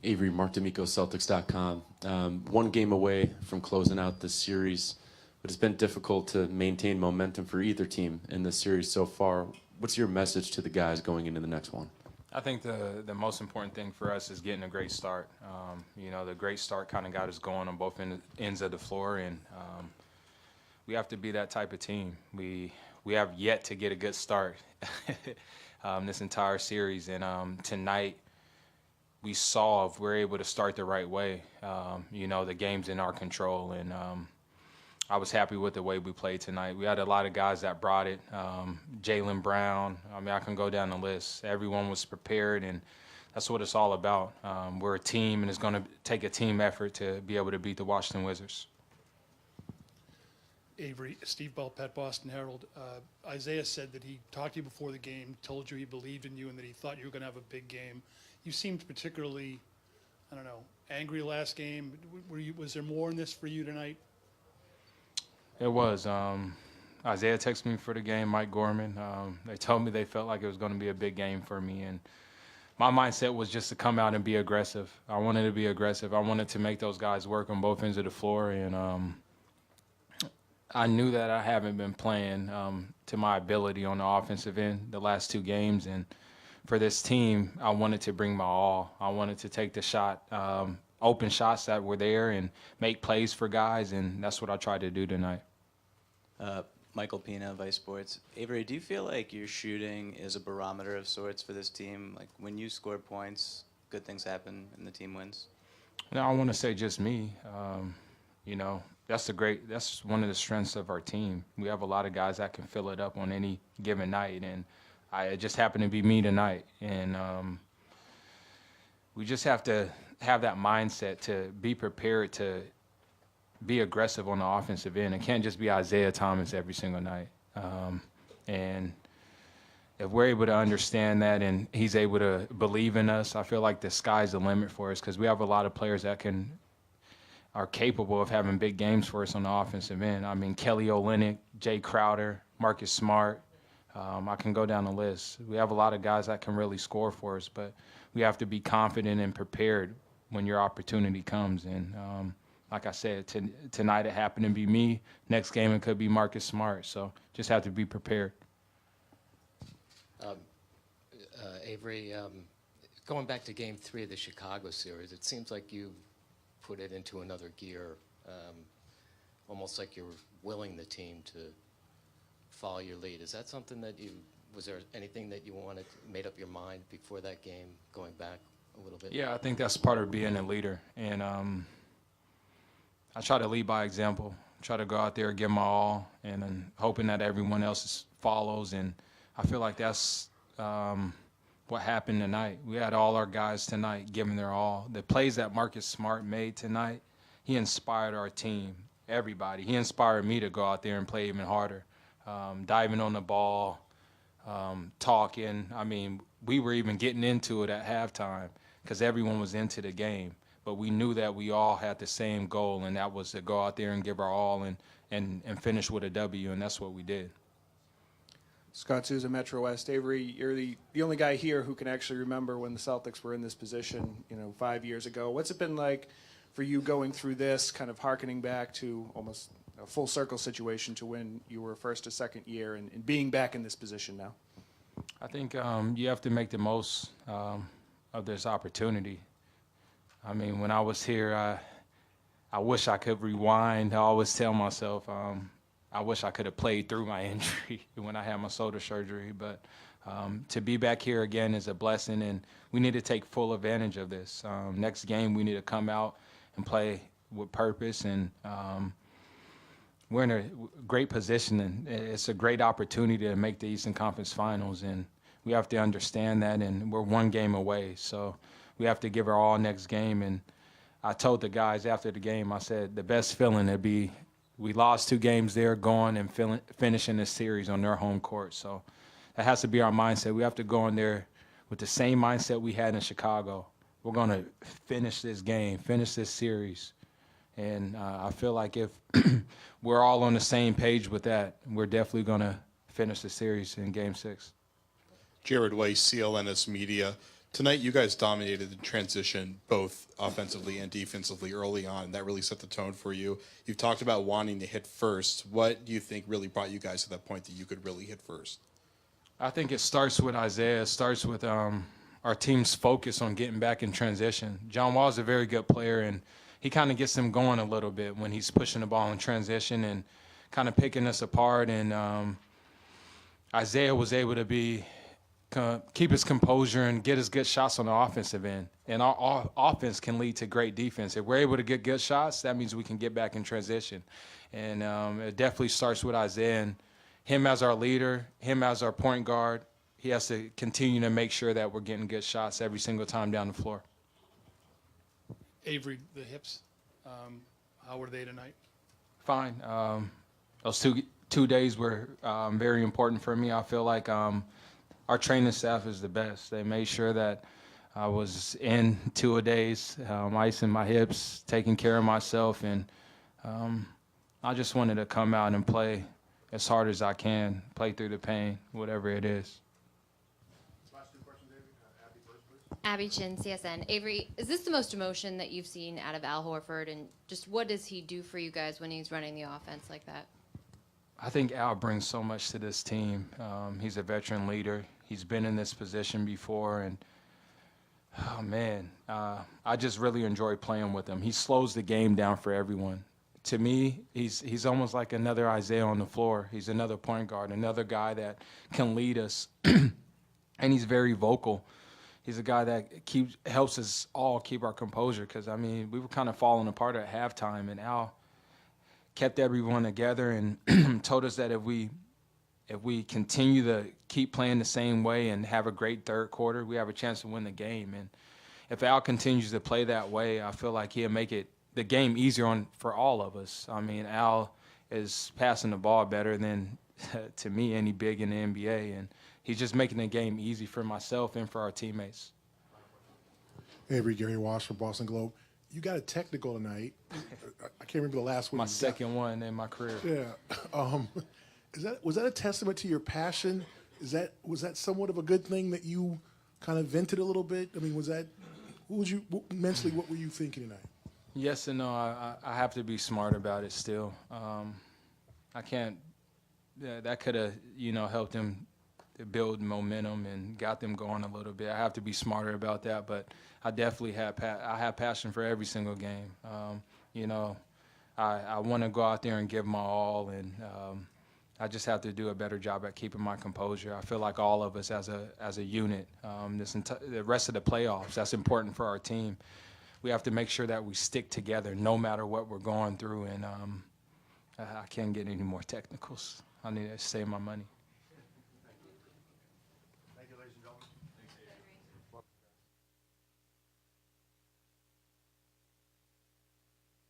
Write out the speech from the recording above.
Avery, Celtics.com. One game away from closing out this series, but it's been difficult to maintain momentum for either team in this series so far. What's your message to the guys going into the next one? I think the most important thing for us is getting a great start. The great start kind of got us going on both ends of the floor, and we have to be that type of team. We have yet to get a good start this entire series, and tonight we saw if we're able to start the right way. The game's in our control, and I was happy with the way we played tonight. We had a lot of guys that brought it. Jaylen Brown, I can go down the list. Everyone was prepared, and that's what it's all about. We're a team, and it's going to take a team effort to be able to beat the Washington Wizards. Avery, Steve Belpet, Boston Herald. Isaiah said that he talked to you before the game, told you he believed in you and that he thought you were going to have a big game. You seemed particularly, angry last game. Was there more in this for you tonight? It was. Isaiah texted me for the game, Mike Gorman. They told me they felt like it was going to be a big game for me, and my mindset was just to come out and be aggressive. I wanted to be aggressive. I wanted to make those guys work on both ends of the floor, and I knew that I haven't been playing to my ability on the offensive end the last two games, and for this team, I wanted to bring my all. I wanted to take the shot, open shots that were there and make plays for guys, and that's what I tried to do tonight. Michael Pina, Vice Sports. Avery, do you feel like your shooting is a barometer of sorts for this team? Like when you score points, good things happen and the team wins? No, I want to say just me. That's one of the strengths of our team. We have a lot of guys that can fill it up on any given night, and it just happened to be me tonight. And we just have to have that mindset to be prepared to be aggressive on the offensive end. It can't just be Isaiah Thomas every single night. And if we're able to understand that and he's able to believe in us, I feel like the sky's the limit for us because we have a lot of players that are capable of having big games for us on the offensive end. Kelly Olynyk, Jay Crowder, Marcus Smart. I can go down the list. We have a lot of guys that can really score for us, but we have to be confident and prepared when your opportunity comes. And like I said, tonight it happened to be me. Next game it could be Marcus Smart. So just have to be prepared. Avery, going back to Game 3 of the Chicago series, it seems like you put it into another gear, almost like you're willing the team to follow your lead. Is that something that was there anything that you made up your mind before that game, going back a little bit? Yeah, I think that's part of being a leader. And I try to lead by example, try to go out there, give my all, and then hoping that everyone else follows. And I feel like that's what happened tonight. We had all our guys tonight giving their all. The plays that Marcus Smart made tonight, he inspired our team, everybody. He inspired me to go out there and play even harder, diving on the ball, talking. We were even getting into it at halftime because everyone was into the game. But we knew that we all had the same goal, and that was to go out there and give our all and finish with a W, and that's what we did. Scott Souza, Metro West. Avery, you're the only guy here who can actually remember when the Celtics were in this position, 5 years ago. What's it been like for you going through this, kind of hearkening back to almost a full circle situation to when you were first or second year and being back in this position now? I think you have to make the most of this opportunity. When I was here, I wish I could rewind. I always tell myself I wish I could have played through my injury when I had my shoulder surgery. But to be back here again is a blessing, and we need to take full advantage of this. Next game, we need to come out and play with purpose, and we're in a great position, and it's a great opportunity to make the Eastern Conference Finals, and we have to understand that, and we're one game away. So we have to give our all next game. And I told the guys after the game, I said, the best feeling would be we lost 2 games there, going and finishing this series on their home court. So that has to be our mindset. We have to go in there with the same mindset we had in Chicago. We're going to finish this game, finish this series. And I feel like if we're all on the same page with that, we're definitely going to finish the series in Game 6. Jared Weiss, CLNS Media. Tonight, you guys dominated the transition both offensively and defensively early on, and that really set the tone for you. You've talked about wanting to hit first. What do you think really brought you guys to that point that you could really hit first? I think it starts with Isaiah. It starts with our team's focus on getting back in transition. John Wall is a very good player, and he kind of gets them going a little bit when he's pushing the ball in transition and kind of picking us apart. And Isaiah was able to keep his composure and get his good shots on the offensive end. And our offense can lead to great defense. If we're able to get good shots, that means we can get back in transition. And it definitely starts with Isaiah. And him as our leader, him as our point guard, he has to continue to make sure that we're getting good shots every single time down the floor. Avery, the hips, how were they tonight? Fine. Those two days were very important for me. I feel like our training staff is the best. They made sure that I was in 2 days, icing my hips, taking care of myself, and I just wanted to come out and play as hard as I can, play through the pain, whatever it is. Last 2 questions, Avery. Abby first, please. Abby Chin, CSN. Avery, is this the most emotion that you've seen out of Al Horford, and just what does he do for you guys when he's running the offense like that? I think Al brings so much to this team. He's a veteran leader. He's been in this position before, and oh man, I just really enjoy playing with him. He slows the game down for everyone. To me, he's almost like another Isaiah on the floor. He's another point guard, another guy that can lead us, and he's very vocal. He's a guy that helps us all keep our composure, because, I mean, we were kind of falling apart at halftime, and Al kept everyone together and told us that if we continue to keep playing the same way and have a great third quarter, we have a chance to win the game. And if Al continues to play that way, I feel like he'll make the game easier for all of us. I mean, Al is passing the ball better than, to me, any big in the NBA, and he's just making the game easy for myself and for our teammates. Avery, Gary Walsh from Boston Globe. You got a technical tonight. I can't remember the last one. My second one in my career. Yeah. Was that a testament to your passion? Was that somewhat of a good thing that you kind of vented a little bit? I mean, mentally, what were you thinking tonight? Yes and no. I have to be smart about it still. I can't. That could have, helped them to build momentum and got them going a little bit. I have to be smarter about that, but I definitely have passion for every single game. I want to go out there and give my all, and I just have to do a better job at keeping my composure. I feel like all of us as a unit, the rest of the playoffs, that's important for our team. We have to make sure that we stick together no matter what we're going through, and I can't get any more technicals. I need to save my money.